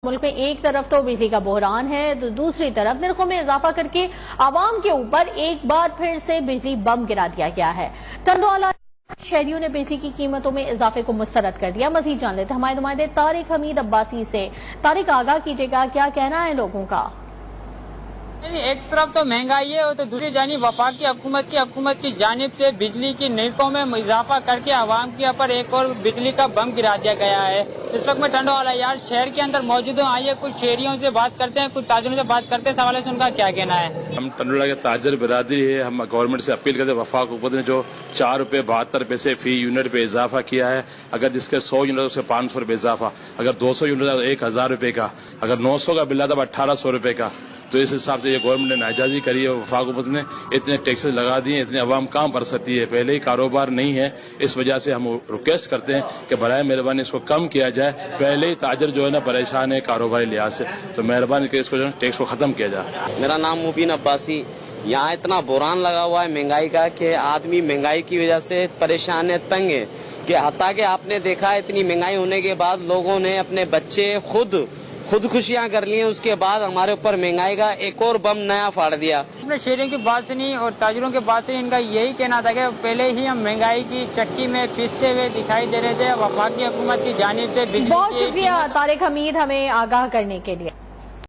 ملک میں ایک طرف تو بجلی کا بحران ہے تو دوسری طرف نرخوں میں اضافہ کر کے عوام کے اوپر ایک بار پھر سے بجلی بم گرا دیا گیا ہے۔ ٹنڈوالا شہریوں نے بجلی کی قیمتوں میں اضافے کو مسترد کر دیا۔ مزید جان لیتے ہمارے نمائندے طارق حمید عباسی سے۔ طارق، آگاہ کیجیے گا، کیا کہنا ہے لوگوں کا؟ ایک طرف تو مہنگائی ہے اور تو دوسری جانب وفاقی حکومت کی جانب سے بجلی کی نرخوں میں اضافہ کر کے عوام کے اوپر ایک اور بجلی کا بم گرا دیا گیا ہے۔ اس وقت میں ٹنڈوالا یار شہر کے اندر موجود ہوں۔ آئیے کچھ شہریوں سے بات کرتے ہیں، کچھ تاجروں سے بات کرتے ہیں، اس حوالے سے ان کا کیا کہنا ہے۔ ہم ٹنڈوالا کے تاجر برادری ہے، ہم گورنمنٹ سے اپیل کرتے ہیں، وفاق حکومت نے جو 4 روپے 72 پیسے فی یونٹ پہ اضافہ کیا ہے، اگر جس کے 100 یونٹ اس کے 500 روپے اضافہ، اگر 200 یونٹ 1000 روپے کا، اگر 900 کا بل آتا ہے 1800 روپے کا، تو اس حساب سے یہ گورنمنٹ نے ناجائزی کری ہے۔ وفاق حکومت نے اتنے ٹیکسز لگا دیے، اتنے عوام کہاں بھر سکتی ہے، پہلے ہی کاروبار نہیں ہے، اس وجہ سے ہم ریکویسٹ کرتے ہیں کہ برائے مہربانی اس کو کم کیا جائے۔ پہلے ہی تاجر جو ہے نا پریشان ہے کاروباری لحاظ سے، تو مہربانی کہ اس کو جو ہے ٹیکس کو ختم کیا جائے۔ میرا نام مبین عباسی۔ یہاں اتنا بحران لگا ہوا ہے مہنگائی کا کہ آدمی مہنگائی کی وجہ سے پریشان ہے، تنگ ہے، کہ حتیٰ کہ آپ نے دیکھا اتنی مہنگائی ہونے کے بعد لوگوں نے اپنے بچے خودکشیاں کر لی ہیں، اس کے بعد ہمارے اوپر مہنگائی کا ایک اور بم نیا پھاڑ دیا۔ اپنے شہریوں کی بات سنی اور تاجروں کی بات سنی، ان کا یہی کہنا تھا کہ پہلے ہی ہم مہنگائی کی چکی میں پستے ہوئے دکھائی دے رہے تھے۔ وفاقی حکومت کی جانب سے بہت شکریہ طارق حمید ہمیں آگاہ کرنے کے لیے۔